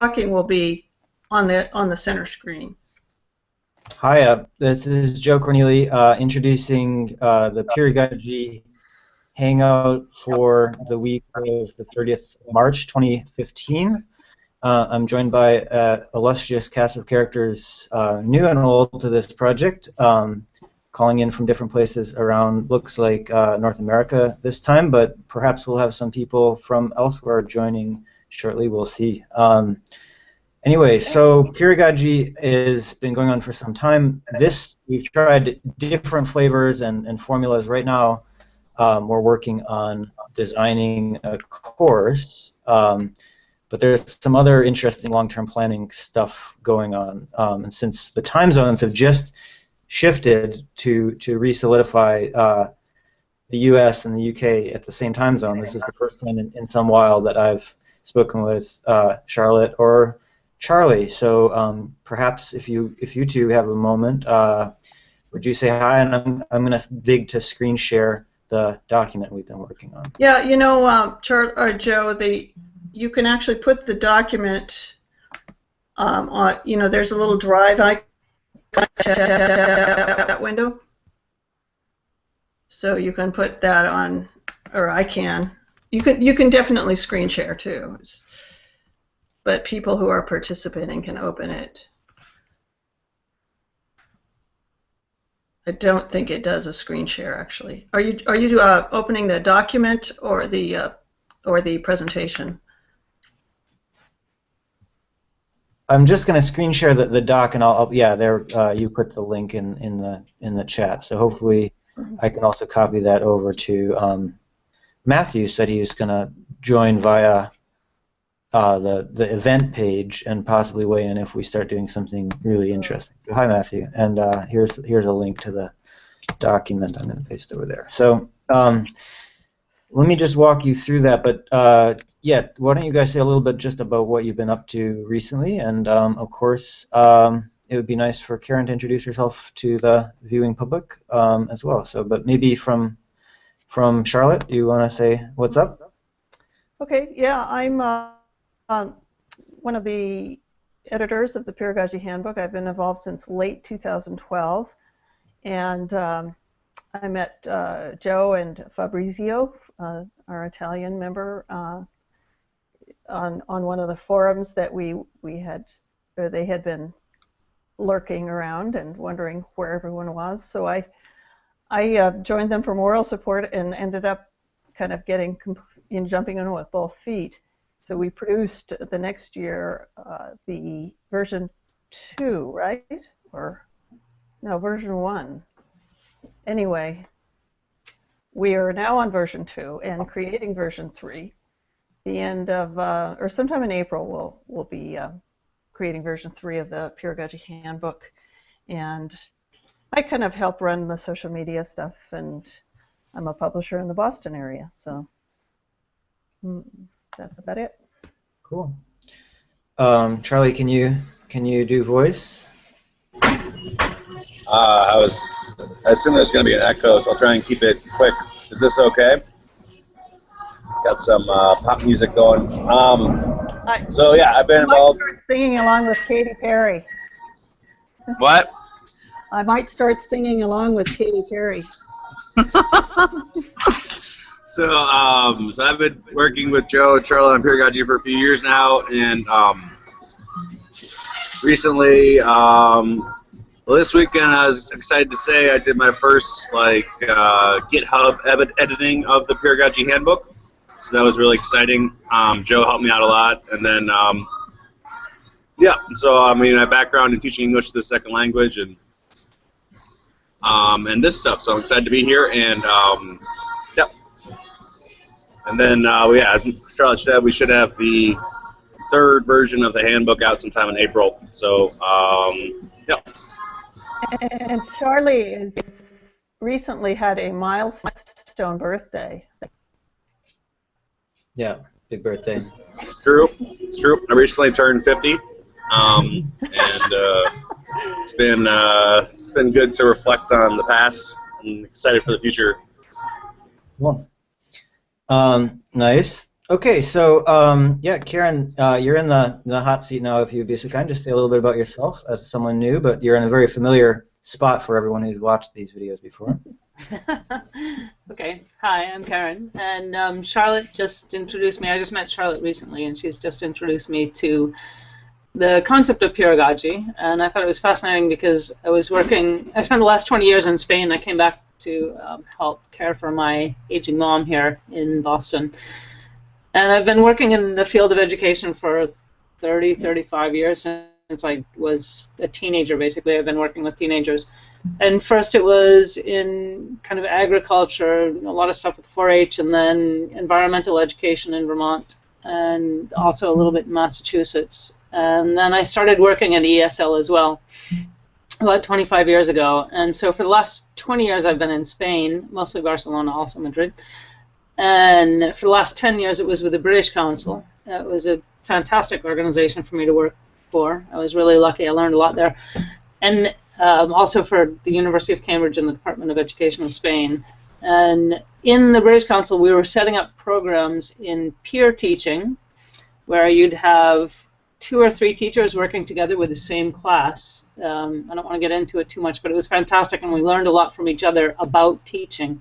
talking will be on the center screen. Hi, this is Joe Corneli introducing the Peeragogy Hangout for the week of the 30th of March 2015. I'm joined by an illustrious cast of characters, new and old to this project, calling in from different places around, looks like North America this time, but perhaps we'll have some people from elsewhere joining shortly, we'll see. Anyway, so Peeragogy has been going on for some time. We've tried different flavors and formulas. Right now, we're working on designing a course, but there's some other interesting long-term planning stuff going on. And since the time zones have just shifted to re-solidify the U.S. and the U.K. at the same time zone, this is the first time in some while that I've spoken with Charlotte or Charlie. So perhaps if you two have a moment, would you say hi? And I'm going to dig to screen share the document we've been working on. Yeah, you know, Joe, you can actually put the document on. You know, there's a little drive icon that window, so you can put that on, or I can. You can definitely screen share too. But people who are participating can open it. I don't think it does a screen share actually. Are you opening the document or the presentation? I'm just going to screen share the doc, and yeah, there you put the link in the chat. So hopefully I can also copy that over to Matthew. Said he was going to join via the event page and possibly weigh in if we start doing something really interesting. So, hi, Matthew, and here's a link to the document I'm going to paste over there. So let me just walk you through that, but yeah, why don't you guys say a little bit just about what you've been up to recently, and of course it would be nice for Karen to introduce herself to the viewing public as well. So, but maybe from Charlotte, you want to say what's up? Okay, yeah, I'm one of the editors of the Peeragogy Handbook. I've been involved since late 2012, and I met Joe and Fabrizio, our Italian member, on one of the forums that they had been lurking around and wondering where everyone was. So I joined them for moral support and ended up kind of jumping in with both feet. So we produced the next year the version 2, right? Or no, version 1. Anyway, we are now on version 2 and creating version 3. The end of, or sometime in April, we'll be creating version 3 of the Peeragogy Handbook. And I kind of help run the social media stuff, and I'm a publisher in the Boston area. So that's about it. Cool. Charlie, can you do voice? I assume there's going to be an echo, so I'll try and keep it quick. Is this okay? Got some pop music going. So yeah, I've been involved. I might start singing along with Katy Perry. What? I might start singing along with Katy Perry. So I've been working with Joe and Charlotte on Peeragogy for a few years now, and recently, well, this weekend I was excited to say I did my first GitHub editing of the Peeragogy Handbook, so that was really exciting. Joe helped me out a lot, and then yeah, so I mean, my background in teaching English as a second language and this stuff, so I'm excited to be here, and yeah. And then, yeah, as Charlotte said, we should have the 3rd version of the handbook out sometime in April. So, yeah. And Charlie recently had a milestone birthday. Yeah, big birthday. It's true. It's true. I recently turned 50, and it's been good to reflect on the past. I'm excited for the future. Cool. Nice. Okay, so yeah, Karen, you're in the hot seat now. If you'd be so kind, just say a little bit about yourself as someone new, but you're in a very familiar spot for everyone who's watched these videos before. Okay, hi, I'm Karen, and Charlotte just introduced me. I just met Charlotte recently, and she's just introduced me to the concept of peeragogy, and I thought it was fascinating because I spent the last 20 years in Spain. I came back to help care for my aging mom here in Boston. And I've been working in the field of education for 30, 35 years since I was a teenager, basically. I've been working with teenagers. And first it was in kind of agriculture, a lot of stuff with 4-H, and then environmental education in Vermont, and also a little bit in Massachusetts. And then I started working at ESL as well about 25 years ago. And so for the last 20 years I've been in Spain, mostly Barcelona, also Madrid. And for the last 10 years, it was with the British Council. It was a fantastic organization for me to work for. I was really lucky. I learned a lot there. And also for the University of Cambridge and the Department of Education of Spain. And in the British Council, we were setting up programs in peer teaching, where you'd have 2 or 3 teachers working together with the same class. I don't want to get into it too much, but it was fantastic, and we learned a lot from each other about teaching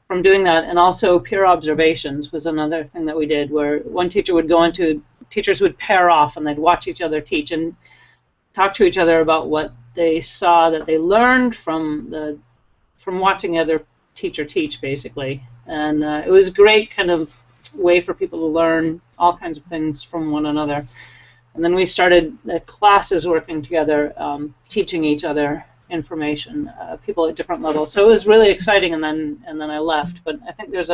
from doing that. And also peer observations was another thing that we did, where one teacher would go into, teachers would pair off and they'd watch each other teach and talk to each other about what they saw that they learned from watching the other teacher teach, basically. And it was a great kind of way for people to learn all kinds of things from one another. And then we started the classes working together, teaching each other information, people at different levels. So it was really exciting, and then I left. But I think there's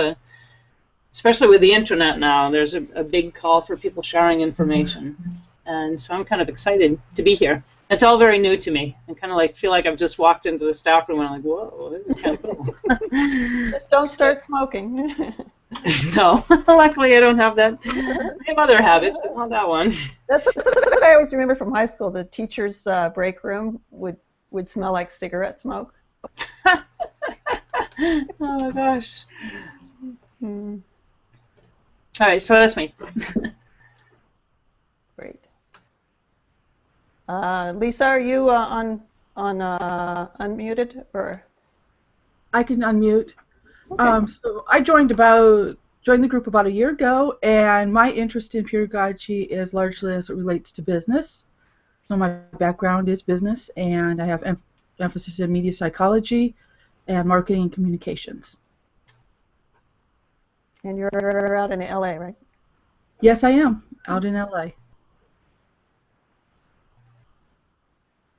especially with the internet now, there's a big call for people sharing information. And so I'm kind of excited to be here. It's all very new to me. I kind of feel like I've just walked into the staff room and I'm like, whoa, this is kind of cool. Just don't start smoking. No, luckily I don't have that. I have other habits, but not that one. That's what I always remember from high school. The teacher's break room would smell like cigarette smoke. Oh my gosh. All right, so that's me. Great. Lisa, are you unmuted or? I can unmute. Okay. So I joined the group about a year ago, and my interest in peeragogy is largely as it relates to business. So my background is business, and I have emphasis in media psychology and marketing and communications. And you're out in LA, right? Yes, I am out in LA.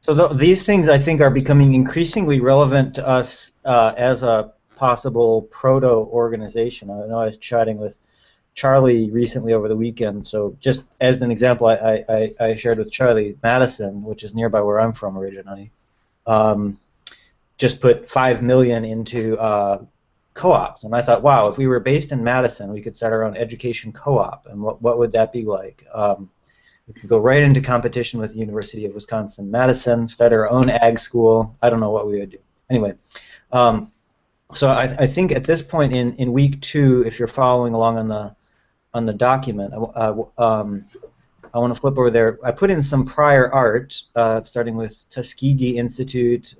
So these things, I think, are becoming increasingly relevant to us as a possible proto-organization. I know I was chatting with Charlie recently over the weekend, so just as an example, I shared with Charlie, Madison, which is nearby where I'm from originally, just put $5 million into co-ops, and I thought, wow, if we were based in Madison, we could start our own education co-op, and what would that be like? We could go right into competition with the University of Wisconsin-Madison, start our own ag school. I don't know what we would do. Anyway, so I think at this point in week 2, if you're following along on the document, I want to flip over there. I put in some prior art, starting with Tuskegee Institute,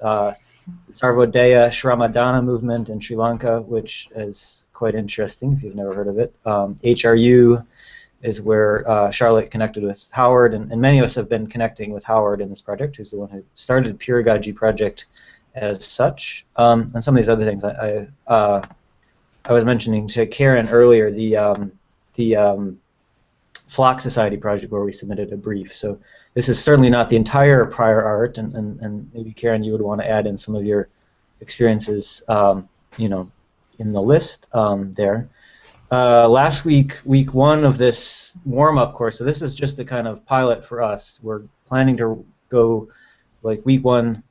Sarvodaya Shramadana movement in Sri Lanka, which is quite interesting if you've never heard of it. HRU is where Charlotte connected with Howard, and many of us have been connecting with Howard in this project, who's the one who started Peeragogy project as such, and some of these other things. I was mentioning to Karen earlier the Flock Society project where we submitted a brief. So this is certainly not the entire prior art, and maybe Karen, you would want to add in some of your experiences, you know, in the list there. Last week, week 1 of this warm-up course. So this is just a kind of pilot for us. We're planning to go like week 1.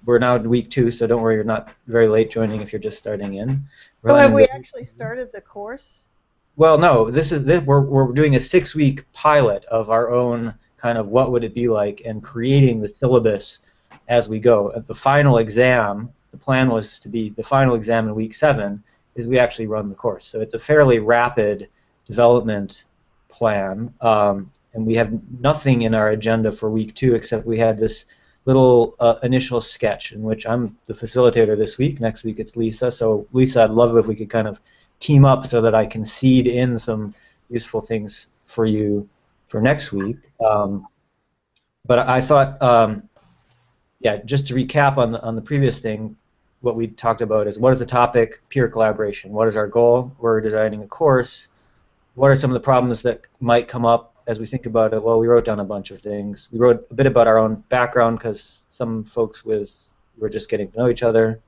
We're now in week 2, so don't worry, you're not very late joining if you're just starting in. So have we actually started the course? Well, no. We're doing a 6-week pilot of our own kind of what would it be like, and creating the syllabus as we go. At the final exam, the plan was to be the final exam in week 7 is we actually run the course. So it's a fairly rapid development plan, and we have nothing in our agenda for week 2 except we had this little initial sketch in which I'm the facilitator this week. Next week it's Lisa. So Lisa, I'd love if we could kind of team up so that I can seed in some useful things for you for next week. But I thought, yeah, just to recap on the previous thing, what we talked about is what is the topic? Peer collaboration. What is our goal? We're designing a course. What are some of the problems that might come up as we think about it? Well, we wrote down a bunch of things. We wrote a bit about our own background because some folks were just getting to know each other.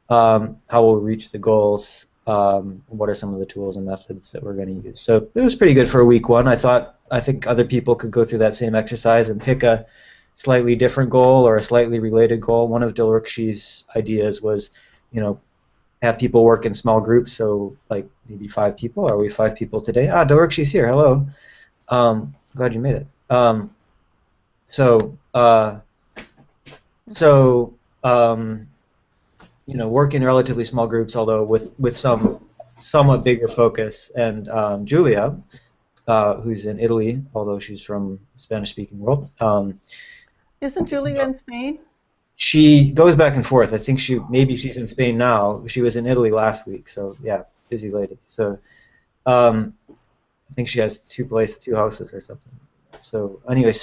How will we reach the goals? What are some of the tools and methods that we're going to use? So it was pretty good for week 1. I think other people could go through that same exercise and pick a slightly different goal or a slightly related goal. One of Dilrukshi's ideas was, have people work in small groups, so like maybe 5 people. Are we 5 people today? Dilrukshi's here. Hello. Glad you made it. Work in relatively small groups, although with some somewhat bigger focus. And Julia, who's in Italy, although she's from the Spanish-speaking world. Isn't Julia in Spain? She goes back and forth. I think maybe she's in Spain now. She was in Italy last week, so yeah, busy lady. So I think she has 2 houses or something. So anyway,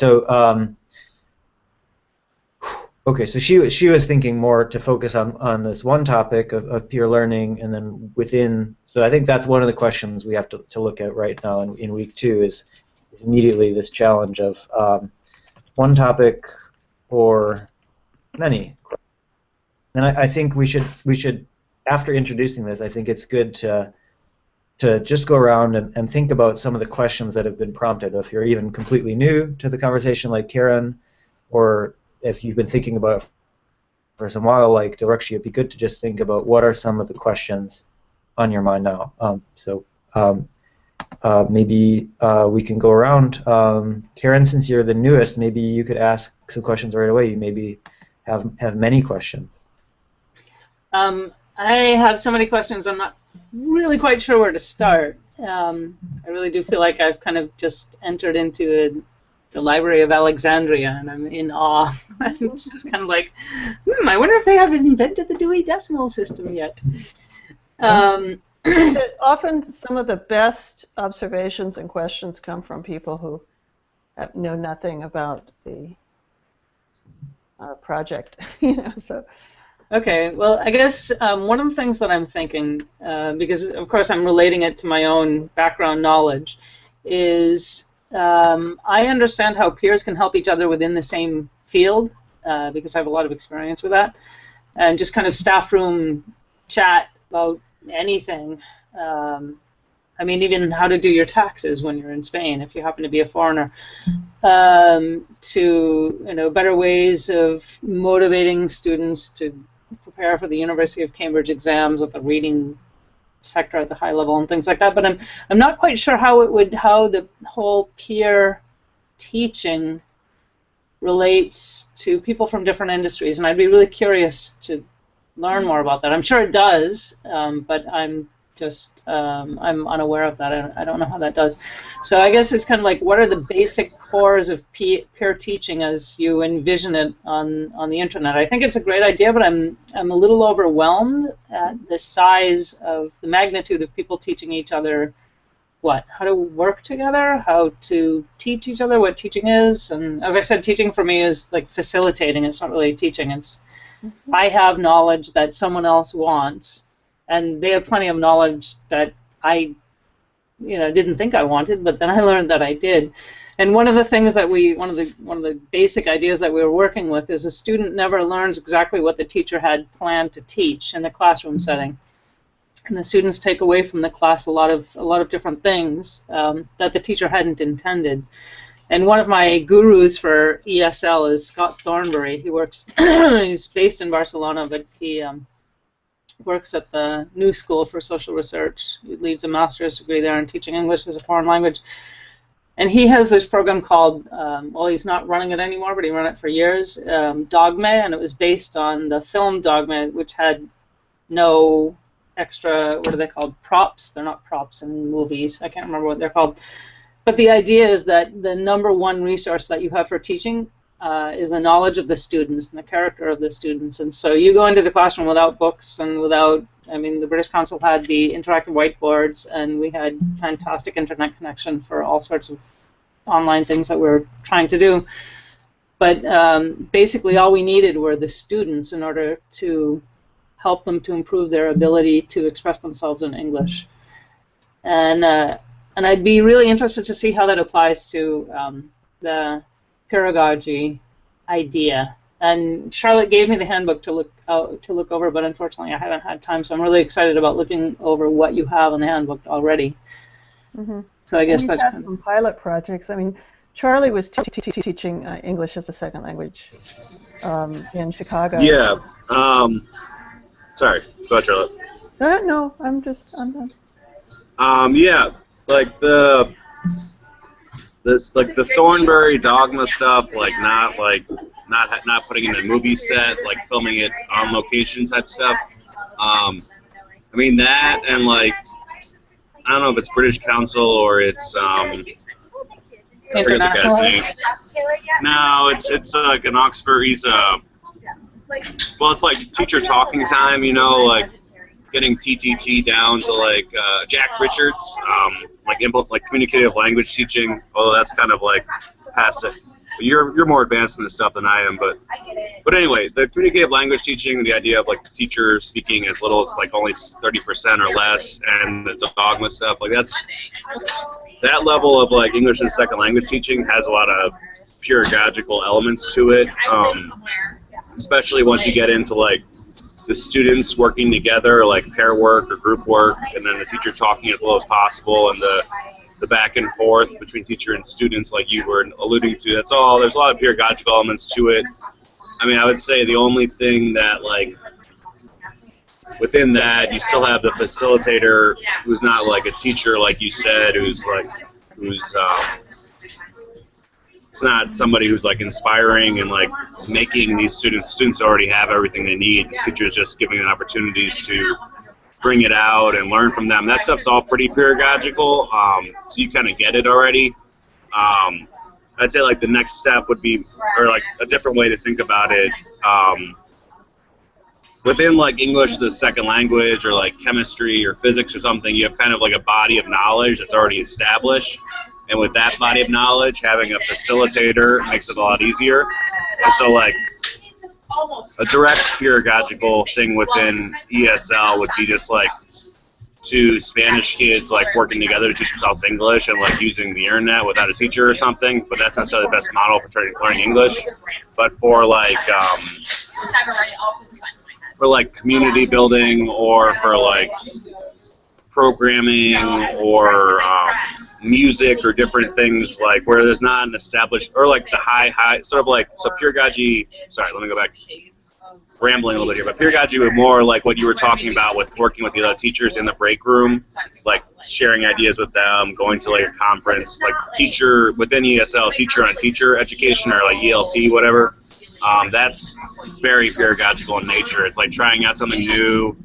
okay, so she was thinking more to focus on this one topic of peer learning, and then within. So I think that's one of the questions we have to look at right now in week 2 is immediately this challenge of one topic or many. And I think we should after introducing this, I think it's good to just go around and think about some of the questions that have been prompted. If you're even completely new to the conversation, like Karen, or if you've been thinking about it for some while, like Dilrukshi, it'd be good to just think about what are some of the questions on your mind now. Maybe we can go around. Karen, since you're the newest, maybe you could ask some questions right away. You maybe have many questions. I have so many questions, I'm not really quite sure where to start. I really do feel like I've kind of just entered into the Library of Alexandria, and I'm in awe. I'm just kind of like, I wonder if they have invented the Dewey Decimal System yet. Often some of the best observations and questions come from people who know nothing about the project. So. Okay, well, I guess one of the things that I'm thinking, because of course I'm relating it to my own background knowledge, is I understand how peers can help each other within the same field, because I have a lot of experience with that, and just kind of staff room chat about anything. I mean, even how to do your taxes when you're in Spain, if you happen to be a foreigner, to better ways of motivating students to prepare for the University of Cambridge exams at the reading sector at the high level and things like that. But I'm not quite sure how the whole peer teaching relates to people from different industries, and I'd be really curious to learn more about that. I'm sure it does, but I'm just I'm unaware of that. I don't know how that does. So I guess it's kind of like, what are the basic cores of peer teaching as you envision it on the internet? I think it's a great idea, but I'm a little overwhelmed at the size of the magnitude of people teaching each other how to work together, how to teach each other, what teaching is. And as I said, teaching for me is like facilitating. It's not really teaching. It's I have knowledge that someone else wants, and they have plenty of knowledge that I, didn't think I wanted, but then I learned that I did. And one of the things that one of the basic ideas that we were working with is a student never learns exactly what the teacher had planned to teach in the classroom setting, and the students take away from the class a lot of different things that the teacher hadn't intended. And one of my gurus for ESL is Scott Thornbury. He works, he's based in Barcelona, but he works at the New School for Social Research. He leads a master's degree there in teaching English as a foreign language. And he has this program called, well, he's not running it anymore, but he ran it for years, Dogma, and it was based on the film Dogma, which had no extra, what are they called, props? They're not props in movies. I can't remember what they're called. But the idea is that the number one resource that you have for teaching is the knowledge of the students and the character of the students. And so you go into the classroom without books and without, I mean, the British Council had the interactive whiteboards, and we had fantastic internet connection for all sorts of online things that we were trying to do. But basically all we needed were the students in order to help them to improve their ability to express themselves in English. And I'd be really interested to see how that applies to the peeragogy idea. And Charlotte gave me the handbook to look over, but unfortunately I haven't had time. So I'm really excited about looking over what you have in the handbook already. Mm-hmm. So I guess We've that's had kind of some pilot projects. I mean, Charlie was teaching English as a second language in Chicago. Yeah. Sorry. Go ahead, Charlotte. No, I'm done. Yeah, like the Thornbury dogma stuff, like not putting in a movie set, like filming it on location type stuff. I mean that, and like I don't know if it's British Council or it's I forget the guy's name. No, it's like an Oxford. He's well, it's like teacher talking time, you know, like getting TTT down to like Jack Richards, like communicative language teaching. Although that's kind of like past it. But you're more advanced in this stuff than I am. But anyway, the communicative language teaching, the idea of like the teacher speaking as little as like only 30% or less, and the dogma stuff, like that level of like English as second language teaching has a lot of peeragogical elements to it. Especially once you get into like the students working together, like pair work or group work, and then the teacher talking as little as possible, and the back and forth between teacher and students, like you were alluding to. That's all. There's a lot of peeragogical elements to it. I mean, I would say the only thing that like within that, you still have the facilitator who's not like a teacher, like you said, who's it's not somebody who's like inspiring and like making these students already have everything they need. The teacher's just giving them opportunities to bring it out and learn from them. That stuff's all pretty peeragogical, so you kind of get it already. I'd say like the next step would be, or like a different way to think about it, within like English as a second language or like chemistry or physics or something, you have kind of like a body of knowledge that's already established. And with that body of knowledge, having a facilitator makes it a lot easier. And so like a direct peeragogical thing within ESL would be just like to Spanish kids like working together to teach themselves English and like using the internet without a teacher or something, but that's not necessarily the best model for learning English. But for like community building or for like programming or music or different things like where there's not an established, or like the high sort of like, so peeragogy, sorry, let me go back, rambling a little bit here, but peeragogy would more like what you were talking about with working with the other teachers in the break room, like sharing ideas with them, going to like a conference, like teacher within ESL, teacher on teacher education or like ELT, whatever. That's very peeragogical in nature. It's like trying out something new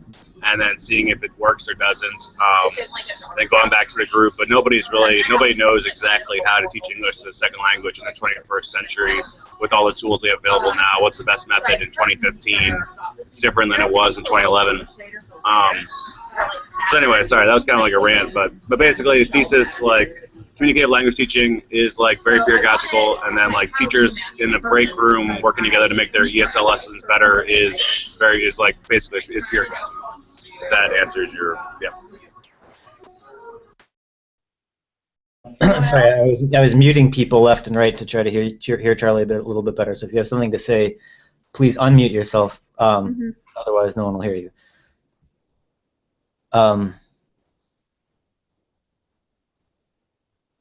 and then seeing if it works or doesn't, then going back to the group. But nobody knows exactly how to teach English as a second language in the 21st century with all the tools we have available now. What's the best method in 2015? It's different than it was in 2011. So anyway, sorry, that was kind of like a rant, but basically the thesis, like, communicative language teaching is like very pedagogical, and then like teachers in the break room working together to make their ESL lessons better is basically pedagogy. That answers your Sorry, I was muting people left and right to try to hear Charlie a little bit better. So if you have something to say, please unmute yourself. Otherwise, no one will hear you.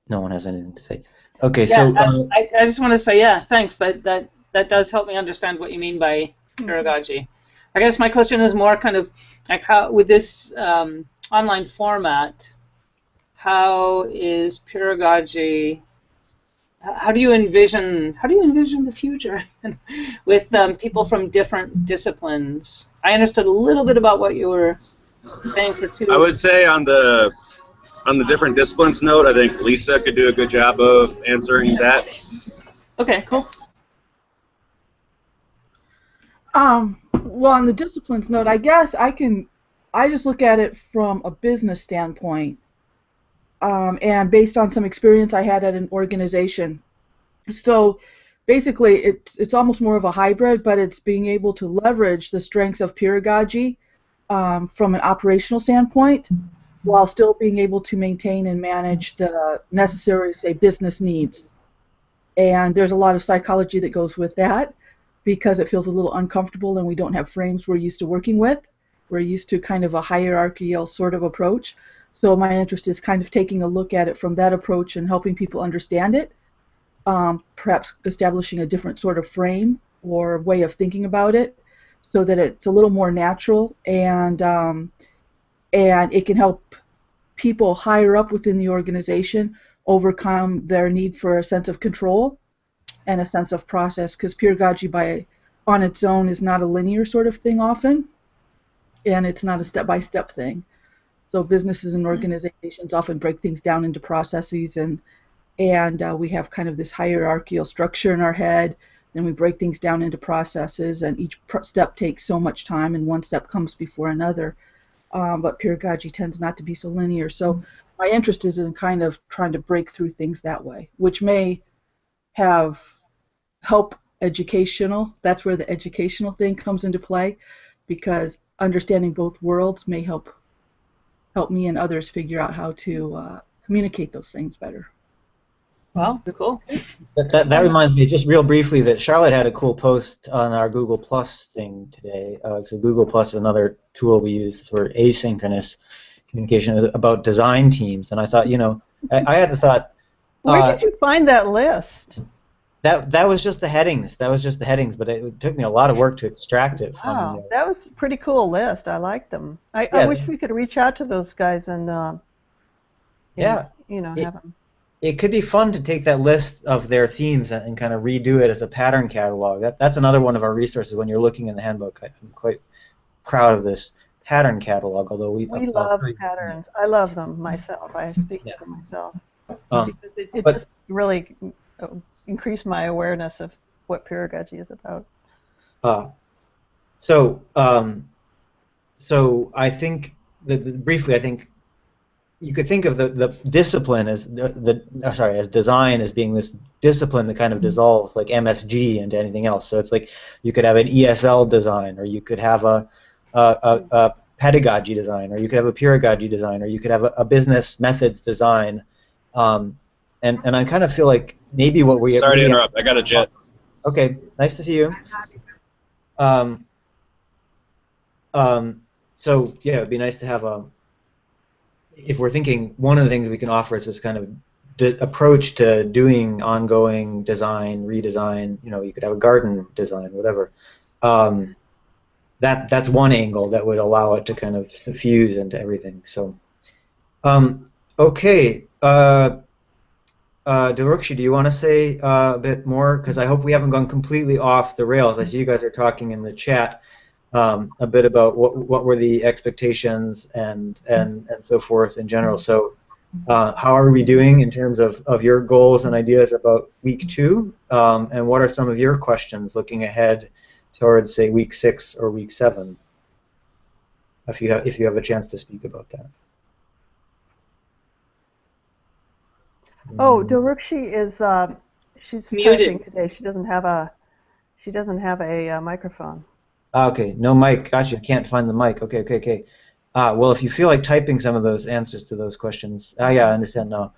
No one has anything to say. Okay, yeah, so I just want to say, yeah, thanks. That does help me understand what you mean by pedagogy. I guess my question is more kind of like how, with this online format, how is pedagogy? How do you envision the future with people from different disciplines? I understood a little bit about what you were saying for two. I would say on the on the different disciplines note, I think Lisa could do a good job of answering that. Okay, cool. Well, on the disciplines note, I guess I just look at it from a business standpoint, and based on some experience I had at an organization. So basically, it's almost more of a hybrid, but it's being able to leverage the strengths of Peeragogy from an operational standpoint, while still being able to maintain and manage the necessary, say, business needs. And there's a lot of psychology that goes with that, because it feels a little uncomfortable and we don't have frames we're used to working with. We're used to kind of a hierarchical sort of approach. So my interest is kind of taking a look at it from that approach and helping people understand it, perhaps establishing a different sort of frame or way of thinking about it so that it's a little more natural, and it can help people higher up within the organization overcome their need for a sense of control and a sense of process, because Peeragogy on its own is not a linear sort of thing often, and it's not a step-by-step thing. So businesses and organizations often break things down into processes, and we have kind of this hierarchical structure in our head. Then we break things down into processes, and each step takes so much time, and one step comes before another. But Peeragogy tends not to be so linear. So my interest is in kind of trying to break through things that way, which may help educational. That's where the educational thing comes into play, because understanding both worlds may help me and others figure out how to communicate those things better. Well, cool. That reminds me, just real briefly, that Charlotte had a cool post on our Google Plus thing today. So Google Plus is another tool we use for asynchronous communication about design teams. And I thought, I had the thought. Where did you find that list? That was just the headings. But it took me a lot of work to extract it from. Wow, that was a pretty cool list. I liked them. I wish we could reach out to those guys and have them. It could be fun to take that list of their themes and kind of redo it as a pattern catalog. That's another one of our resources when you're looking in the handbook. I'm quite proud of this pattern catalog, although we love patterns. I love them myself. I speak to them myself. Because it just really increased my awareness of what Peeragogy is about. So I think briefly, I think you could think of the discipline as as design as being this discipline that kind of dissolves like MSG into anything else. So it's like you could have an ESL design, or you could have a pedagogy design, or you could have a Peeragogy design, or you could have a business methods design. And I kind of feel like maybe what we sorry to interrupt. I got a jet. Okay, nice to see you. So yeah, it'd be nice to have if we're thinking, one of the things we can offer is this kind of approach to doing ongoing design, redesign. You could have a garden design, whatever. That's one angle that would allow it to kind of fuse into everything. So, okay. Dilrukshi, do you want to say a bit more? Because I hope we haven't gone completely off the rails. I see you guys are talking in the chat a bit about what were the expectations and so forth in general. So how are we doing in terms of your goals and ideas about week 2? And what are some of your questions looking ahead towards, say, week 6 or week 7? If you have a chance to speak about that. Oh, Dilrukshi is she's muted typing today. She doesn't have a microphone. Okay, no mic. Gotcha. Can't find the mic. Okay. Well, if you feel like typing some of those answers to those questions, yeah, I understand now.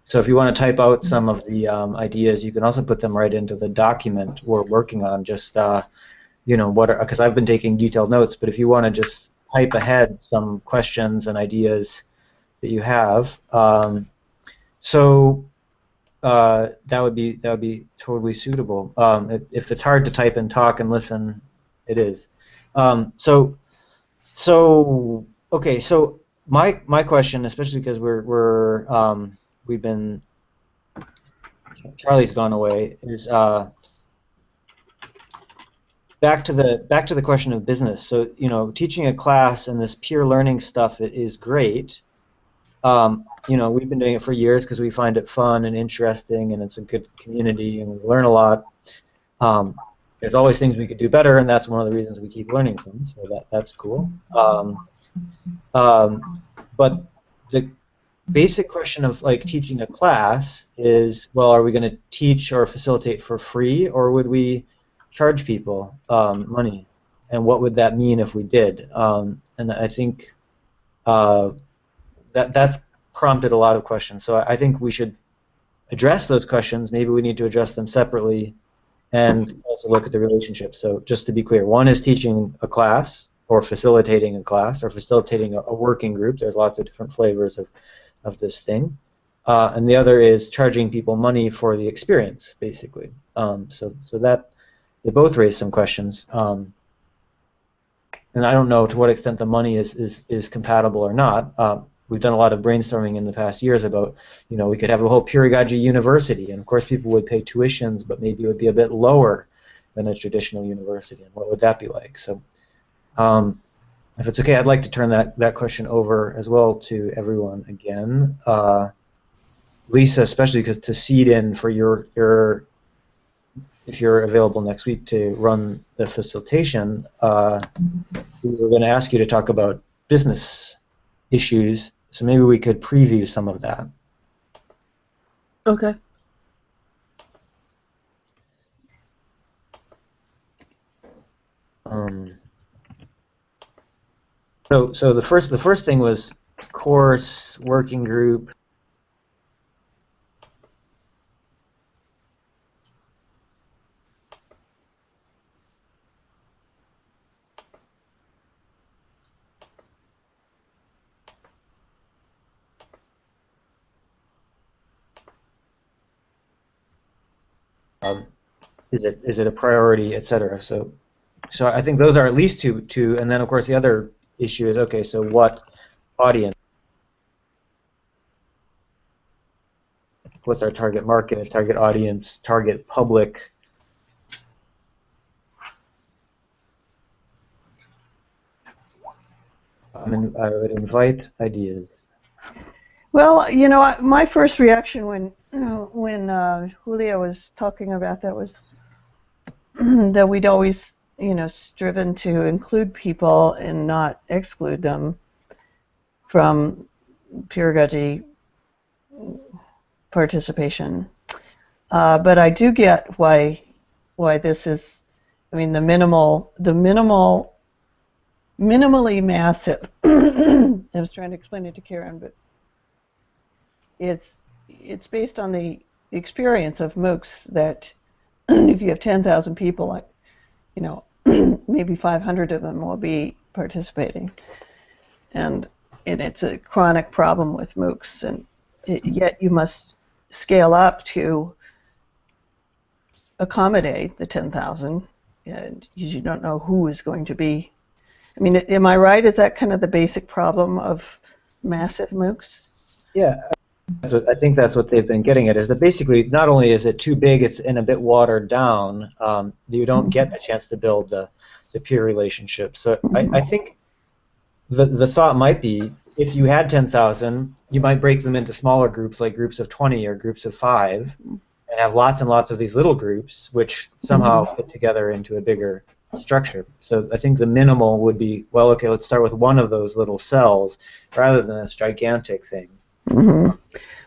So if you want to type out some of the ideas, you can also put them right into the document we're working on. Just because I've been taking detailed notes, but if you want to just type ahead some questions and ideas that you have, that would be totally suitable. If it's hard to type and talk and listen, it is. Okay. So my question, especially because we've been Charlie's gone away, is back to the question of business. So teaching a class and this peer learning stuff is great. We've been doing it for years because we find it fun and interesting, and it's a good community, and we learn a lot. There's always things we could do better, and that's one of the reasons we keep learning things. So that's cool. But the basic question of like teaching a class is, well, are we going to teach or facilitate for free, or would we charge people money? And what would that mean if we did? And I think that's prompted a lot of questions. So I think we should address those questions. Maybe we need to address them separately and also look at the relationship. So just to be clear, one is teaching a class or facilitating a class or facilitating a working group. There's lots of different flavors of this thing. And the other is charging people money for the experience, basically. So that they both raise some questions. And I don't know to what extent the money is compatible or not. We've done a lot of brainstorming in the past years about, we could have a whole Peeragogy university, and of course people would pay tuitions, but maybe it would be a bit lower than a traditional university, and what would that be like? So if it's okay, I'd like to turn that question over as well to everyone again. Lisa, especially to seed in for your if you're available next week to run the facilitation, we were going to ask you to talk about business issues, so maybe we could preview some of that. Okay. So the first thing was course, working group. Is it a priority, etc. So I think those are at least two, and then of course the other issue is, okay, so what audience? What's our target market, target audience, target public? I would invite ideas. Well, my first reaction when Julia was talking about that was that we'd always, striven to include people and not exclude them from Peeragogy participation. But I do get why this is, the minimally massive. I was trying to explain it to Karen, but it's based on the experience of MOOCs that if you have 10,000 people, maybe 500 of them will be participating, and it's a chronic problem with MOOCs, and yet you must scale up to accommodate the 10,000, and you don't know who is going to be. Am I right? Is that kind of the basic problem of massive MOOCs? Yeah. I think that's what they've been getting at, is that basically not only is it too big, it's in a bit watered down. You don't get a chance to build the peer relationship. So I think the thought might be, if you had 10,000, you might break them into smaller groups, like groups of 20 or groups of 5, and have lots and lots of these little groups, which somehow fit together into a bigger structure. So I think the minimal would be, well, okay, let's start with one of those little cells rather than this gigantic thing. Mm-hmm.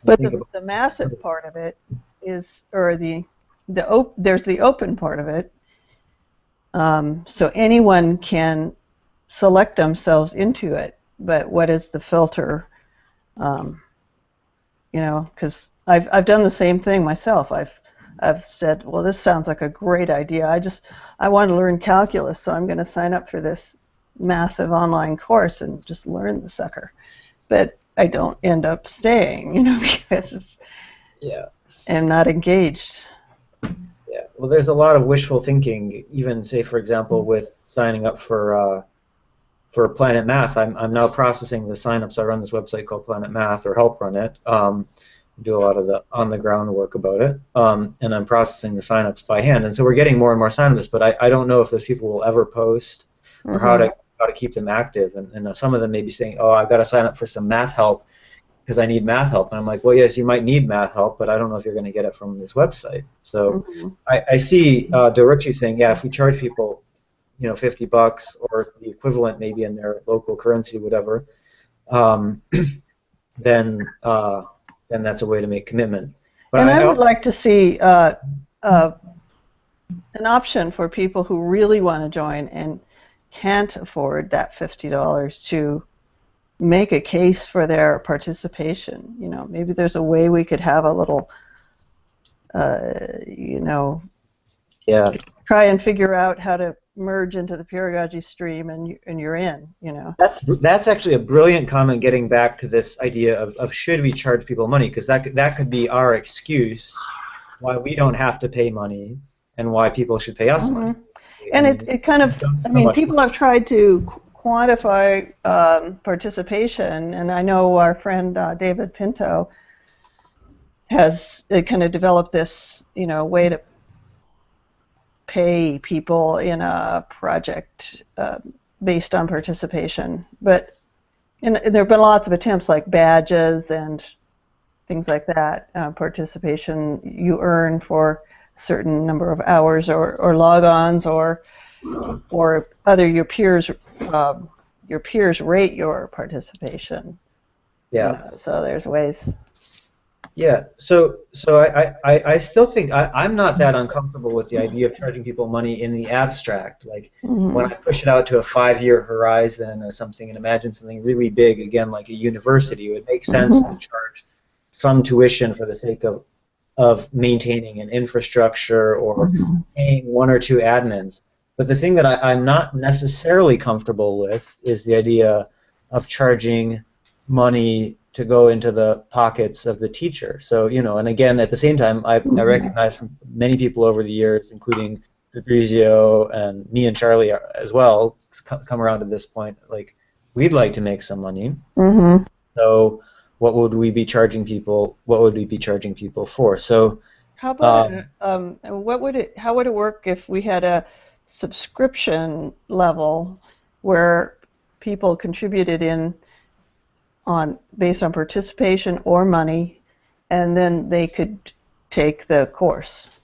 But the massive part of it is, or there's the open part of it. So anyone can select themselves into it. But what is the filter? Because I've done the same thing myself. I've said, well, this sounds like a great idea. I want to learn calculus, so I'm going to sign up for this massive online course and just learn the sucker. But I don't end up staying, because I'm not engaged. Yeah. Well, there's a lot of wishful thinking. Even, say, for example, with signing up for Planet Math, I'm now processing the signups. I run this website called Planet Math, or help run it. Do a lot of the on-the-ground work about it, and I'm processing the signups by hand. And so we're getting more and more signups, but I don't know if those people will ever post, or how to keep them active, and some of them may be saying, oh, I've got to sign up for some math help because I need math help. And I'm like, well, yes, you might need math help, but I don't know if you're going to get it from this website. So I see Dilrukshi saying, yeah, if we charge people, $50 or the equivalent maybe in their local currency, whatever, then that's a way to make commitment. But and I would like to see an option for people who really want to join and can't afford that $50 to make a case for their participation. Maybe there's a way we could have a little, try and figure out how to merge into the Peeragogy stream, and you're in. That's actually a brilliant comment. Getting back to this idea of should we charge people money, because that could be our excuse why we don't have to pay money and why people should pay us money. And it kind of, people have tried to quantify participation, and I know our friend David Pinto has kind of developed this, way to pay people in a project based on participation. But there have been lots of attempts like badges and things like that. Participation you earn for a certain number of hours or log-ons or other your peers rate your participation. Yeah. So there's ways. Yeah. So I still think I'm not that uncomfortable with the idea of charging people money in the abstract. Like when I push it out to a 5-year horizon or something and imagine something really big, again, like a university, it would make sense to charge some tuition for the sake of maintaining an infrastructure or paying 1 or 2 admins. But the thing that I'm not necessarily comfortable with is the idea of charging money to go into the pockets of the teacher. So, and again, at the same time, I recognize from many people over the years, including Fabrizio and me and Charlie as well, come around to this point, like, we'd like to make some money. So what would we be charging people? What would we be charging people for? So how about how would it work if we had a subscription level where people contributed based on participation or money, and then they could take the course?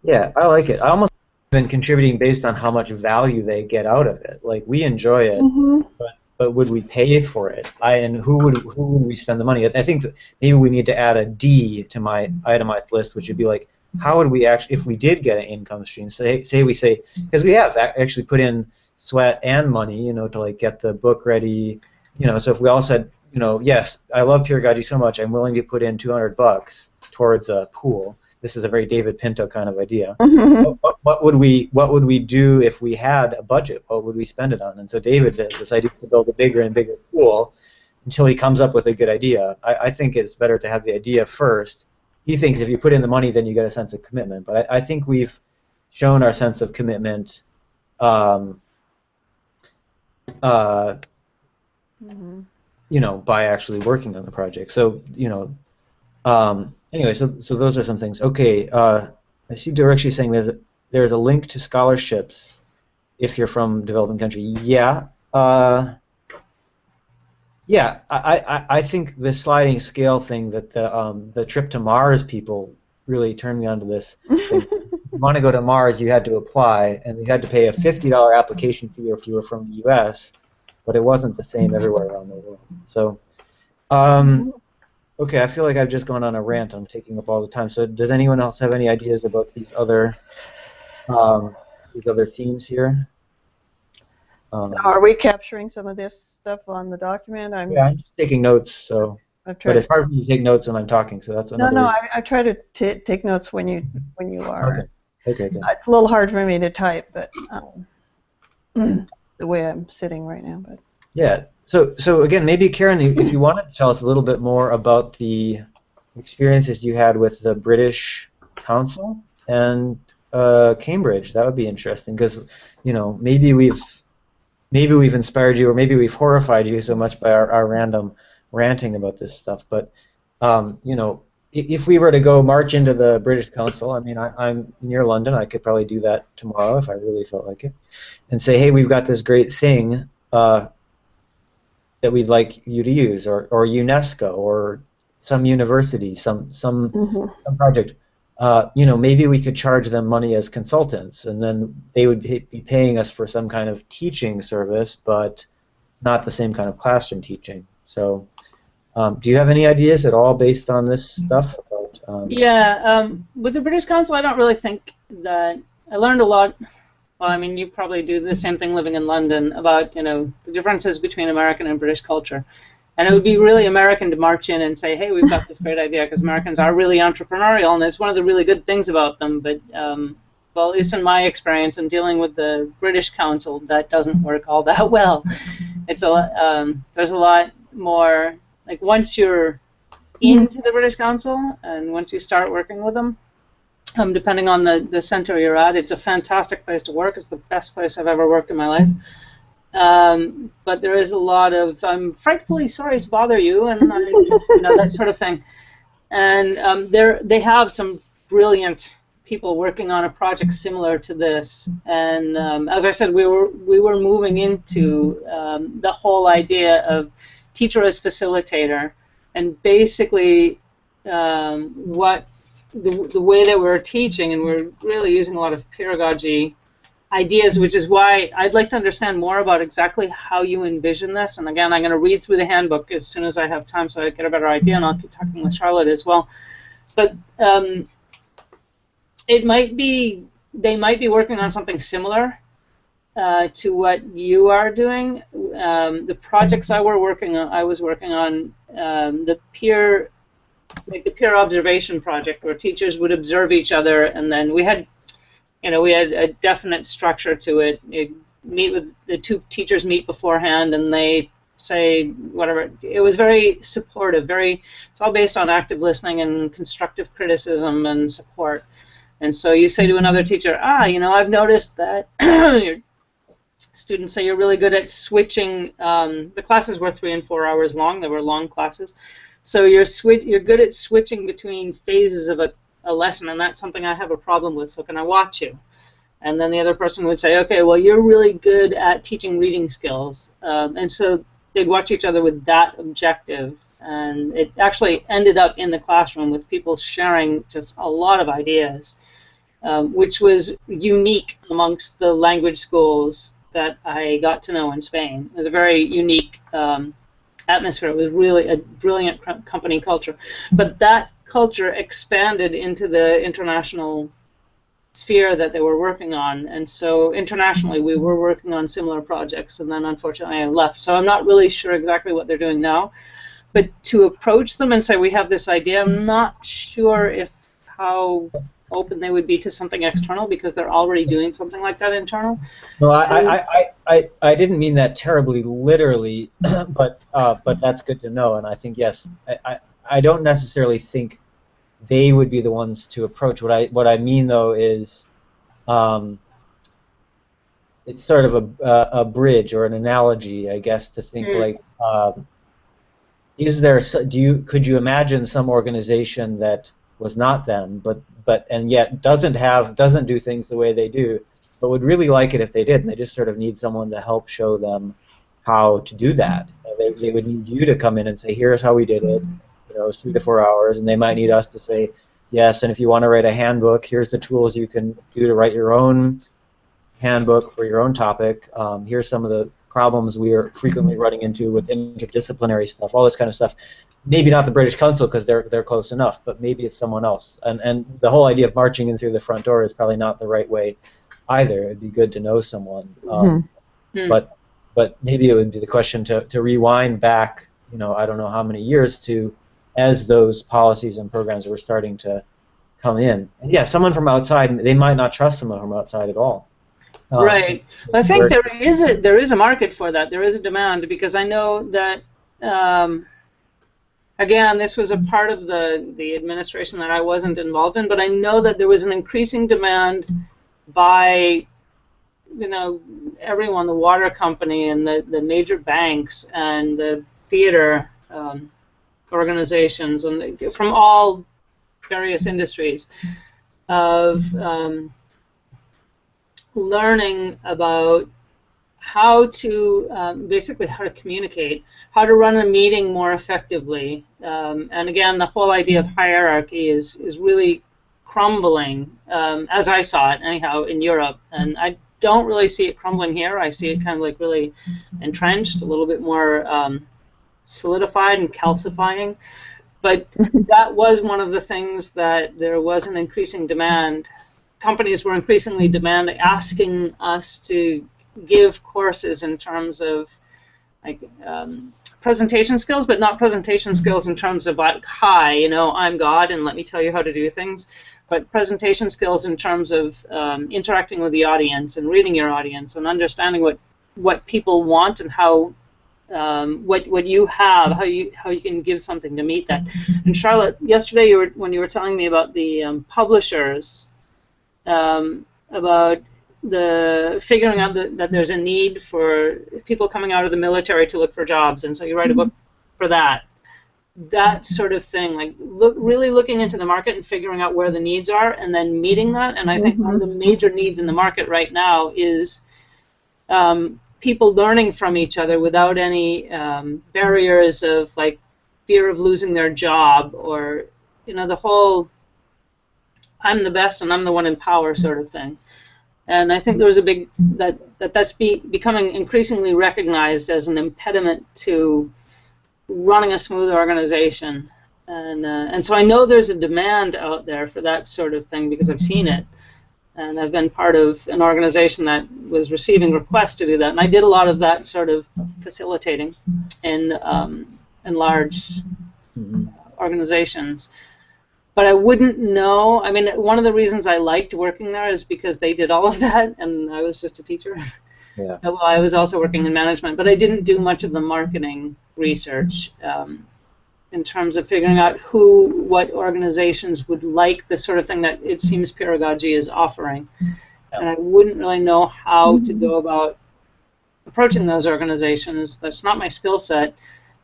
Yeah, I like it. I almost been contributing based on how much value they get out of it. Like, we enjoy it, but would we pay for it? And who would we spend the money? I think that maybe we need to add a D to my itemized list, which would be like, how would we actually, if we did get an income stream, because we have actually put in sweat and money, to like get the book ready, so if we all said, yes, I love Peeragogy so much, I'm willing to put in $200 towards a pool. This is a very David Pinto kind of idea. What would we do if we had a budget? What would we spend it on? And so David has this idea to build a bigger and bigger pool until he comes up with a good idea. I think it's better to have the idea first. He thinks if you put in the money, then you get a sense of commitment. But I think we've shown our sense of commitment by actually working on the project. So, anyway, so those are some things. Okay, I see Dilrukshi saying there's a link to scholarships if you're from developing country. Yeah. I think the sliding scale thing that the trip to Mars people really turned me onto this. If you want to go to Mars, you had to apply, and you had to pay a $50 application fee if you were from the U.S., but it wasn't the same everywhere around the world. So, okay, I feel like I've just gone on a rant. I'm taking up all the time. So, does anyone else have any ideas about these other themes here? Are we capturing some of this stuff on the document? Yeah, I'm just taking notes. So, but it's hard for me to take notes when I'm talking. So that's another. No, I try to take notes when you are. Okay. It's a little hard for me to type, but the way I'm sitting right now. But yeah. So again, maybe Karen, if you wanted to tell us a little bit more about the experiences you had with the British Council and Cambridge, that would be interesting, because maybe we've inspired you, or maybe we've horrified you so much by our random ranting about this stuff. But if we were to go march into the British Council, I'm near London, I could probably do that tomorrow if I really felt like it, and say, hey, we've got this great thing. that we'd like you to use, or UNESCO, or some university, some project. Maybe we could charge them money as consultants, and then they would be paying us for some kind of teaching service, but not the same kind of classroom teaching. So, do you have any ideas at all based on this stuff? With the British Council, I don't really think that I learned a lot. Well, I mean, you probably do the same thing living in London about, the differences between American and British culture. And it would be really American to march in and say, hey, we've got this great idea, because Americans are really entrepreneurial, and it's one of the really good things about them. But, well, at least in my experience in dealing with the British Council, that doesn't work all that well. It's there's a lot more, like once you're into the British Council and once you start working with them, depending on the center you're at, it's a fantastic place to work. It's the best place I've ever worked in my life. But there is a lot of, I'm frightfully sorry to bother you, and that sort of thing. And they have some brilliant people working on a project similar to this. And as I said, we were moving into the whole idea of teacher as facilitator, and basically what the way that we're teaching, and we're really using a lot of peeragogy ideas, which is why I'd like to understand more about exactly how you envision this. And again, I'm going to read through the handbook as soon as I have time so I get a better idea, and I'll keep talking with Charlotte as well. But they might be working on something similar to what you are doing. The projects I was working on the peer observation project, where teachers would observe each other, and then we had a definite structure to it. The two teachers meet beforehand, and they say whatever. It was very supportive. It's all based on active listening and constructive criticism and support. And so you say to another teacher, I've noticed that your students say you're really good at switching. The classes were 3 and 4 hours long. They were long classes. So you're good at switching between phases of a lesson, and that's something I have a problem with, so can I watch you? And then the other person would say, okay, well, you're really good at teaching reading skills. And so they'd watch each other with that objective. And it actually ended up in the classroom with people sharing just a lot of ideas, which was unique amongst the language schools that I got to know in Spain. It was a very unique atmosphere. It was really a brilliant company culture. But that culture expanded into the international sphere that they were working on, and so internationally we were working on similar projects, and then unfortunately I left. So I'm not really sure exactly what they're doing now, but to approach them and say we have this idea, I'm not sure how open they would be to something external, because they're already doing something like that internal. No, I didn't mean that terribly literally, but that's good to know. And I think yes, I don't necessarily think they would be the ones to approach. What I mean though is, it's sort of a bridge or an analogy, I guess, to think like, could you imagine some organization that was not them, and yet doesn't do things the way they do, but would really like it if they did, and they just sort of need someone to help show them how to do that. They would need you to come in and say, here's how we did it. It was 3 to 4 hours, and they might need us to say, yes, and if you want to write a handbook, here's the tools you can do to write your own handbook for your own topic. Here's some of the problems we are frequently running into with interdisciplinary stuff, all this kind of stuff. Maybe not the British Council, because they're close enough, but maybe it's someone else. And the whole idea of marching in through the front door is probably not the right way either. It'd be good to know someone. But maybe it would be the question to rewind back, I don't know how many years to, as those policies and programs were starting to come in. And yeah, someone from outside, they might not trust someone from outside at all. Right. I think there is a market for that. There is a demand, because I know that, again, this was a part of the administration that I wasn't involved in, but I know that there was an increasing demand by, everyone, the water company and the major banks and the theater organizations, and from all various industries, of learning about how to basically how to communicate, how to run a meeting more effectively. And again, the whole idea of hierarchy is really crumbling, as I saw it anyhow, in Europe. And I don't really see it crumbling here. I see it kind of like really entrenched, a little bit more solidified and calcifying. But that was one of the things that there was an increasing demand. Companies were increasingly asking us to give courses in terms of like presentation skills, but not presentation skills in terms of like, hi, you know, I'm God and let me tell you how to do things, but presentation skills in terms of interacting with the audience and reading your audience and understanding what people want and how what you have, how you can give something to meet that. And Charlotte, yesterday when you were telling me about the publishers, about the figuring out that there's a need for people coming out of the military to look for jobs, and so you write a book for that sort of thing, like really looking into the market and figuring out where the needs are and then meeting that. And I think one of the major needs in the market right now is people learning from each other without any barriers of like fear of losing their job, or you know, the whole I'm the best and I'm the one in power sort of thing. And I think there was a big that's becoming increasingly recognized as an impediment to running a smooth organization. And so I know there's a demand out there for that sort of thing because I've seen it. And I've been part of an organization that was receiving requests to do that. And I did a lot of that sort of facilitating in large organizations. But I wouldn't know. I mean, one of the reasons I liked working there is because they did all of that, and I was just a teacher. Yeah. Well, I was also working in management, but I didn't do much of the marketing research in terms of figuring out what organizations would like the sort of thing that it seems Peeragogy is offering. Yeah. And I wouldn't really know how to go about approaching those organizations. That's not my skill set.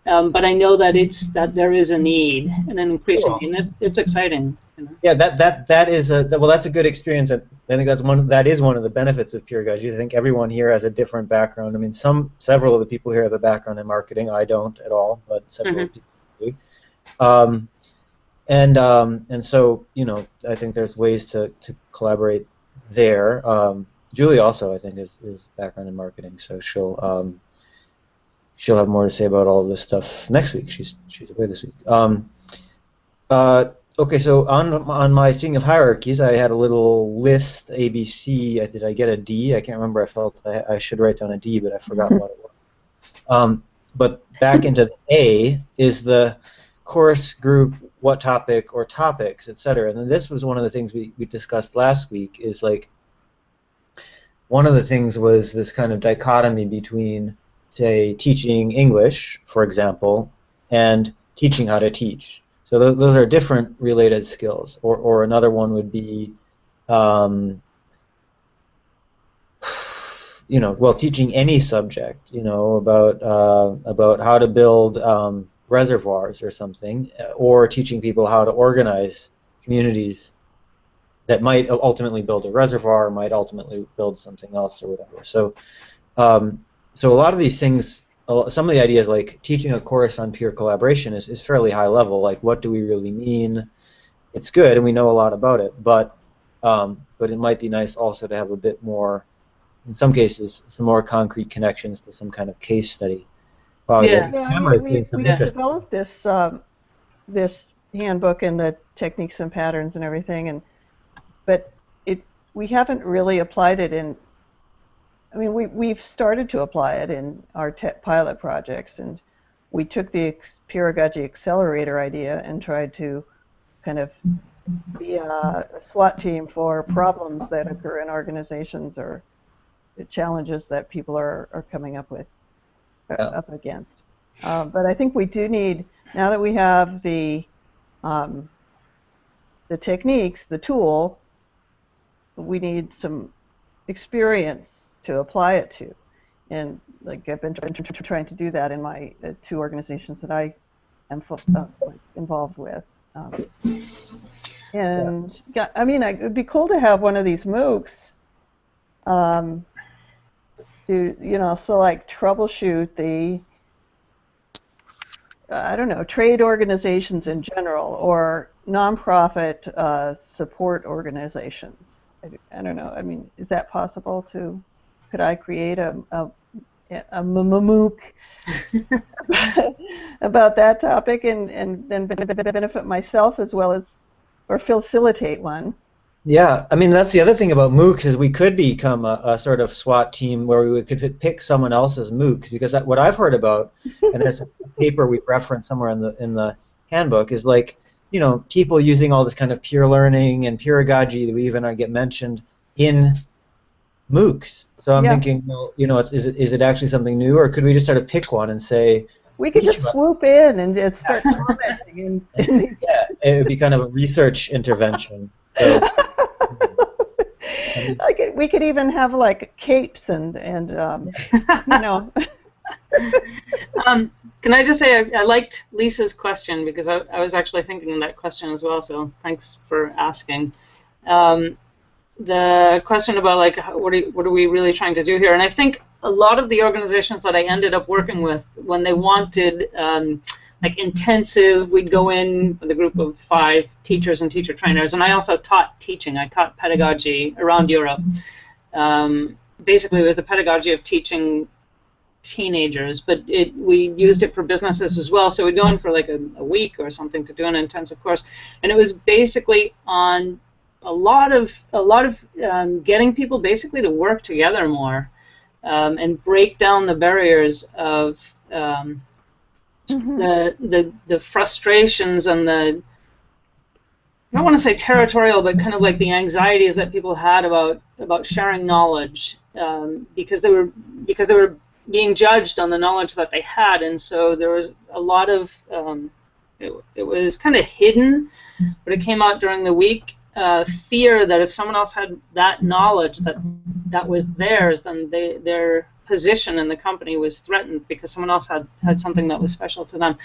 But I know that there is a need, and an increasing need, and it's exciting. You know? Yeah, that is that's a good experience. I think that is one of the benefits of Peeragogy. I think everyone here has a different background. I mean, several of the people here have a background in marketing. I don't at all, but several people do. And so you know, I think there's ways to collaborate there. Julie also, I think, is background in marketing, so she'll have more to say about all of this stuff next week. She's away this week. Okay, so on my speaking of hierarchies, I had a little list, ABC. Did I get a D? I can't remember. I felt I should write down a D, but I forgot what it was. But back into the A is the course, group, what topic, or topics, etc. And then this was one of the things we discussed last week. Is like one of the things was this kind of dichotomy between, say, teaching English, for example, and teaching how to teach. So those are different related skills. Or another one would be, you know, well, teaching any subject, you know, about how to build reservoirs or something, or teaching people how to organize communities that might ultimately build a reservoir, might ultimately build something else or whatever. So a lot of these things, some of the ideas like teaching a course on peer collaboration is fairly high level. Like, what do we really mean? It's good, and we know a lot about it, but it might be nice also to have a bit more, in some cases, some more concrete connections to some kind of case study. Wow, we developed this this handbook and the techniques and patterns and everything, but we haven't really applied it in. I mean, we've started to apply it in our pilot projects, and we took the Peeragogy accelerator idea and tried to kind of be a SWAT team for problems that occur in organizations or the challenges that people are coming up with, up against. But I think we do need, now that we have the techniques, the tool, we need some experience to apply it to, and like I've been trying to do that in my two organizations that I am involved with. And I mean, it would be cool to have one of these MOOCs to, so like troubleshoot the, I don't know, trade organizations in general or nonprofit support organizations. I don't know. I mean, is that possible to? Could I create a mMOOC about that topic and then benefit myself as well as, or facilitate one? Yeah, I mean, that's the other thing about MOOCs is we could become a sort of SWAT team where we could pick someone else's MOOC, because what I've heard about, and there's a paper we referenced somewhere in the handbook, is like, people using all this kind of peer learning and peeragogy that we even get mentioned in MOOCs. So I'm thinking, well, is it actually something new, or could we just sort of pick one and say, we could just swoop in and just start commenting. Yeah, it would be kind of a research intervention. So, we could even have like capes and Can I just say I liked Lisa's question, because I was actually thinking of that question as well, so thanks for asking. The question about like what are we really trying to do here, and I think a lot of the organizations that I ended up working with, when they wanted like intensive, we'd go in with a group of 5 teachers and teacher trainers, and I also taught teaching. I taught pedagogy around Europe. Basically, it was the pedagogy of teaching teenagers, but we used it for businesses as well. So we'd go in for like a week or something to do an intensive course, and it was basically on a lot of getting people basically to work together more and break down the barriers of the frustrations and the, I don't want to say territorial, but kind of like the anxieties that people had about sharing knowledge, because they were being judged on the knowledge that they had, and so there was a lot of it was kind of hidden, but it came out during the week. Fear that if someone else had that knowledge that was theirs, then their position in the company was threatened because someone else had something that was special to them.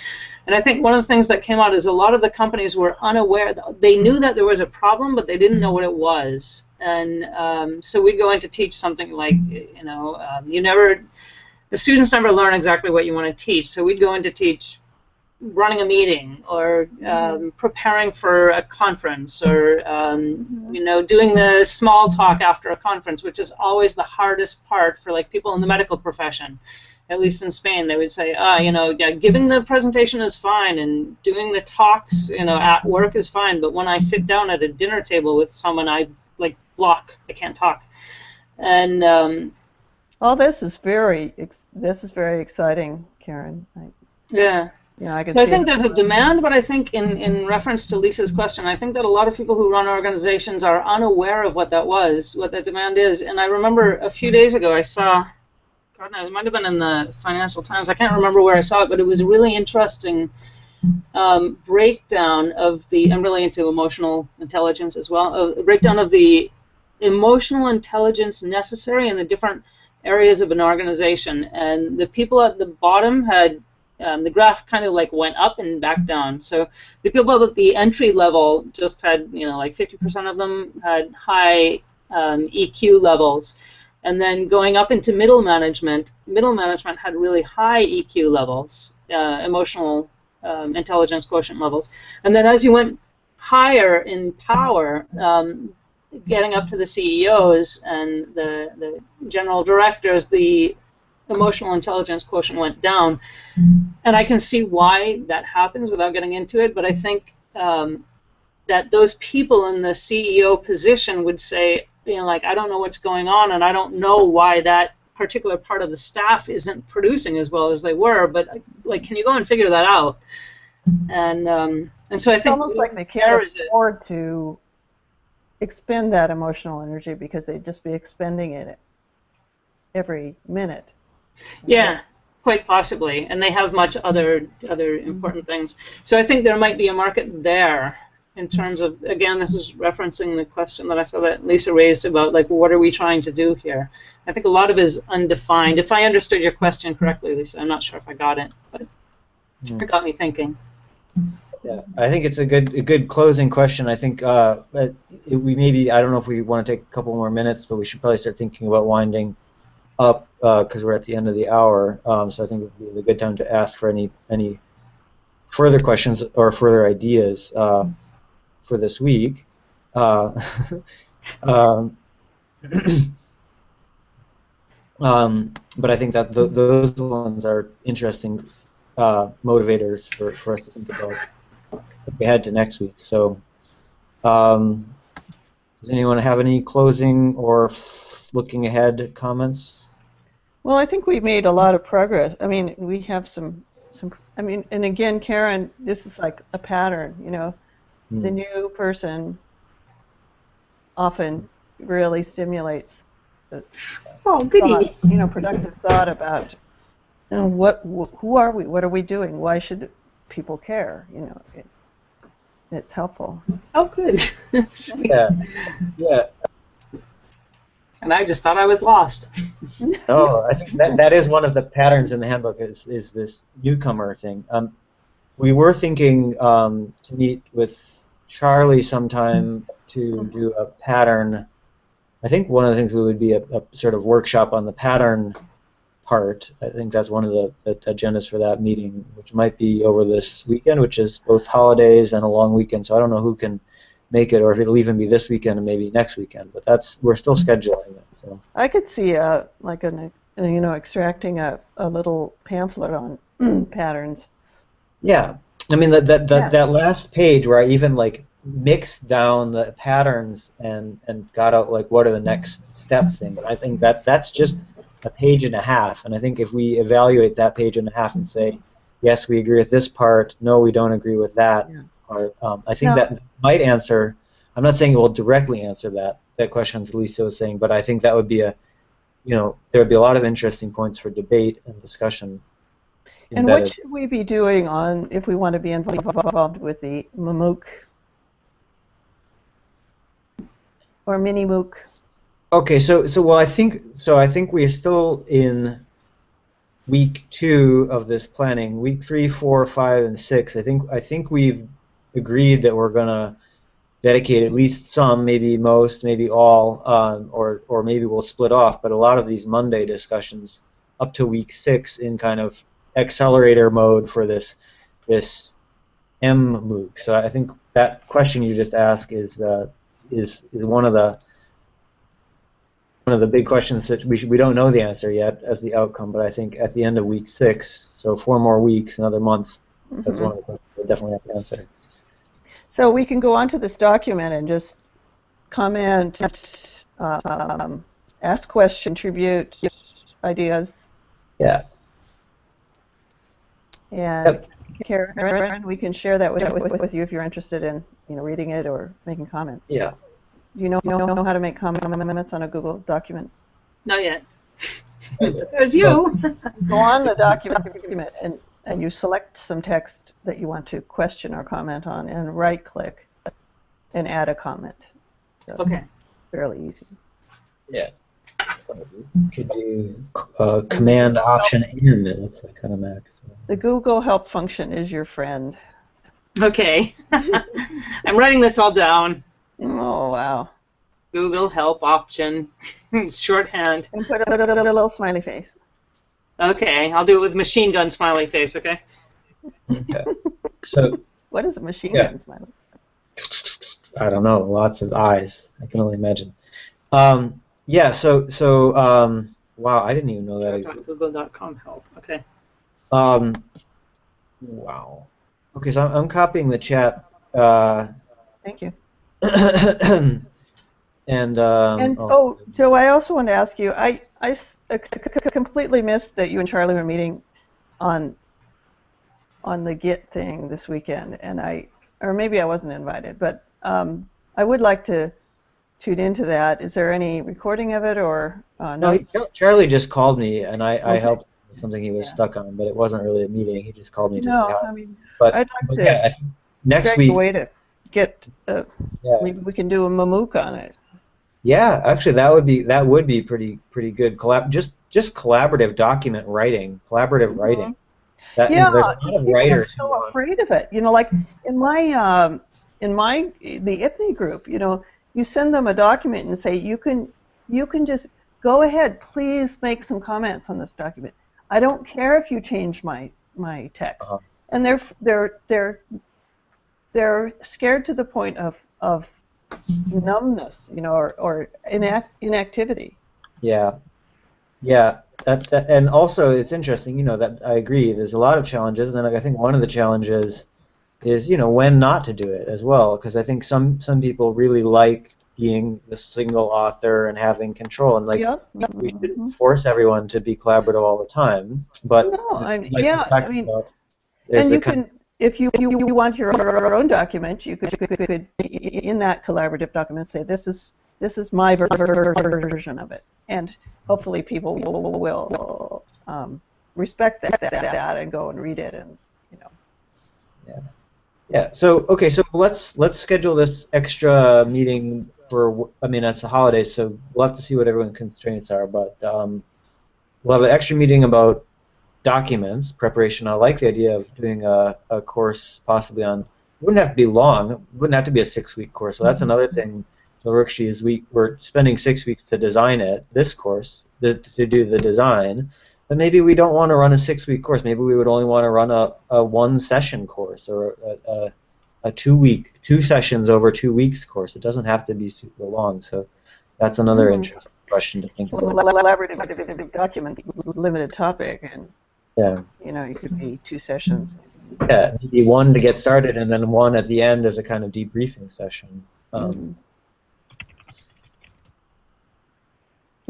And I think one of the things that came out is a lot of the companies were unaware. They knew that there was a problem, but they didn't know what it was. And so we'd go in to teach something like, the students never learn exactly what you want to teach. So we'd go in to teach running a meeting, or preparing for a conference, or doing the small talk after a conference, which is always the hardest part for like people in the medical profession. At least in Spain, they would say, giving the presentation is fine, and doing the talks, at work is fine, but when I sit down at a dinner table with someone, I like block. I can't talk. And this is very exciting, Karen. Yeah. Yeah, I think there's a demand, but I think in reference to Lisa's question, I think that a lot of people who run organizations are unaware of what that demand is. And I remember a few days ago I saw, it might have been in the Financial Times, I can't remember where I saw it, but it was a really interesting breakdown of I'm really into emotional intelligence as well, a breakdown of the emotional intelligence necessary in the different areas of an organization. And the people at the bottom had, the graph kind of like went up and back down. So the people at the entry level just had, like 50% of them had high EQ levels. And then going up into middle management had really high EQ levels, emotional intelligence quotient levels. And then as you went higher in power, getting up to the CEOs and the general directors, the emotional intelligence quotient went down. And I can see why that happens without getting into it, but I think that those people in the CEO position would say, I don't know what's going on, and I don't know why that particular part of the staff isn't producing as well as they were, but can you go and figure that out? And so I think it's almost like they can't afford to expend that emotional energy because they'd just be expending it every minute. Yeah, quite possibly, and they have much other important things. So I think there might be a market there in terms of, again, this is referencing the question that I saw that Lisa raised about, what are we trying to do here? I think a lot of it is undefined. If I understood your question correctly, Lisa, I'm not sure if I got it, but it got me thinking. Yeah, I think it's a good closing question. I think we maybe, I don't know if we want to take a couple more minutes, but we should probably start thinking about winding up because we're at the end of the hour. So I think it would be a good time to ask for any further questions or further ideas for this week. But I think that those ones are interesting motivators for us to think about if we head to next week. So, does anyone have any closing or looking ahead comments? Well, I think we made a lot of progress. I mean, we have some. I mean, and again, Karen, this is like a pattern. You know, the new person often really stimulates. Oh, goody. Thought, productive thought about who are we? What are we doing? Why should people care? It's helpful. Oh, good. Sweet. Yeah. And I just thought I was lost. No, I think that is one of the patterns in the handbook is this newcomer thing. We were thinking to meet with Charlie sometime to do a pattern. I think one of the things would be a sort of workshop on the pattern part. I think that's one of the agendas for that meeting, which might be over this weekend, which is both holidays and a long weekend. So I don't know who can make it, or if it'll even be this weekend and maybe next weekend. But we're still scheduling it. So I could see extracting a little pamphlet on patterns. Yeah, I mean that last page where I even like mixed down the patterns and got out like what are the next step thing. I think that's just a page and a half, and I think if we evaluate that page and a half and say, yes, we agree with this part, no, we don't agree with that part, I think that might answer. I'm not saying it will directly answer that question as Lisa was saying, but I think that would be there would be a lot of interesting points for debate and discussion. And what should we be doing if we want to be involved with the mMOOC or mini MOOC? Okay, so I think we're still in week 2 of this planning. Week 3, 4, 5, and 6. I think we've agreed that we're gonna dedicate at least some, maybe most, maybe all, or maybe we'll split off. But a lot of these Monday discussions up to week 6 in kind of accelerator mode for this mMOOC. So I think that question you just asked is one of the big questions that we don't know the answer yet as the outcome, but I think at the end of week 6, so 4 more weeks, another month, that's one of the questions we definitely have to answer. So we can go onto this document and just comment, ask questions, contribute ideas. Yeah. And Karen, we can share that with you if you're interested in reading it or making comments. Yeah. Do you know how to make comments on a Google document? Not yet. There's you. Go on the document and you select some text that you want to question or comment on, and right-click and add a comment. So okay. Fairly easy. Yeah. Could do Command Option N. That's like kind of Mac. So. The Google Help function is your friend. Okay. I'm writing this all down. Oh, wow. Google Help option, shorthand. And put a little smiley face. Okay, I'll do it with machine gun smiley face, okay? Okay. So. What is a machine gun smiley? I don't know. Lots of eyes. I can only imagine. Yeah. So. Wow. I didn't even know that existed. Google.com help. Okay. Wow. Okay. So I'm copying the chat. Thank you. So I also want to ask you. I completely missed that you and Charlie were meeting on the Git thing this weekend, and or maybe I wasn't invited, but I would like to tune into that. Is there any recording of it or no? Charlie just called me, and I helped with something he was stuck on, but it wasn't really a meeting. He just called me to say hi. I mean, but I'd like to yeah, next week. A way to get maybe we can do a mMOOC on it. Yeah, actually, that would be pretty good. Just collaborative document writing, collaborative writing. There's a lot of writers who are so afraid of it. Like in the IPNI group, you send them a document and say you can just go ahead, please make some comments on this document. I don't care if you change my text. Uh-huh. And they're scared to the point of numbness, or inactivity. Yeah. Yeah, and also it's interesting, that I agree. There's a lot of challenges, and then I think one of the challenges is, when not to do it as well, because I think some people really like being the single author and having control, and like we shouldn't force everyone to be collaborative all the time. But No, there's and the you can, if you want your own document, you could in that collaborative document say this is my version of it, and hopefully people will respect that and go and read it, and Yeah. So okay. So let's schedule this extra meeting for. I mean, it's the holidays, so we'll have to see what everyone's constraints are. But we'll have an extra meeting about documents preparation. I like the idea of doing a course possibly on. It wouldn't have to be long. It wouldn't have to be a 6-week course. So that's another thing. Dilrukshi, is we're spending 6 weeks to design it. This course to do the design. But maybe we don't want to run a 6-week course. Maybe we would only want to run a 1-session course, or a 2 sessions over 2 weeks course. It doesn't have to be super long. So that's another interesting question to think about. Collaborative document, limited topic, and it could be 2 sessions. Yeah, maybe 1 to get started, and then 1 at the end as a kind of debriefing session.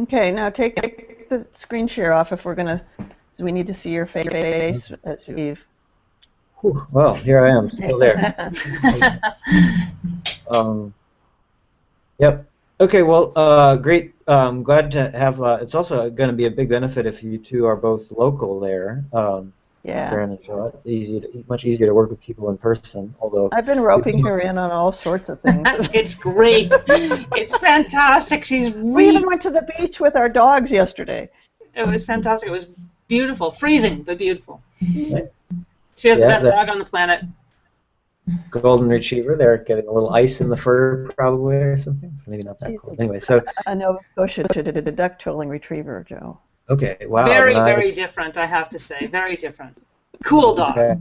Okay, now take the screen share off if we're gonna. We need to see your face as you leave. Well, here I am, still there. Yep. Okay. Well, great. Glad to have. It's also going to be a big benefit if you two are both local there. Karen and Charlotte. Much easier to work with people in person. Although I've been roping her in on all sorts of things. It's great. It's fantastic. She's We even went to the beach with our dogs yesterday. It was fantastic. It was beautiful, freezing but beautiful. Nice. She has the best dog on the planet. Golden Retriever. They're getting a little ice in the fur, probably, or something. So maybe not that cold. Anyway, so a Nova Scotia duck trolling retriever, Joe. Okay. Wow. Very, very different, I have to say. Very different. Cool dog. Okay.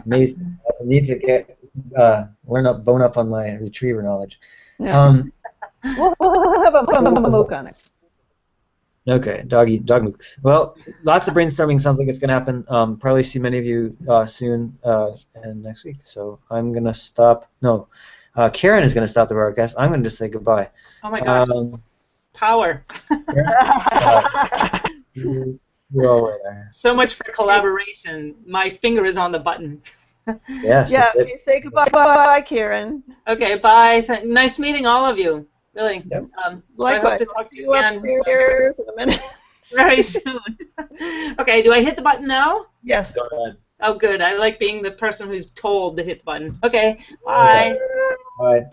Amazing. I need to get bone up on my retriever knowledge. We'll have a MOOC on it. Okay, dog MOOCs. Well, lots of brainstorming. Sounds like it's going to happen. Probably see many of you soon and next week. So I'm going to stop. No, Karen is going to stop the broadcast. I'm going to just say goodbye. Oh my gosh. Power. You're all right there. So much for collaboration. My finger is on the button. Yes. Yeah, okay, say goodbye, Karen. Okay, bye. Nice meeting all of you. Really. Yep. Likewise. I hope to talk to you again upstairs in a minute. very soon. Okay, do I hit the button now? Yes. Go ahead. Oh, good. I like being the person who's told to hit the button. Okay, bye. Bye.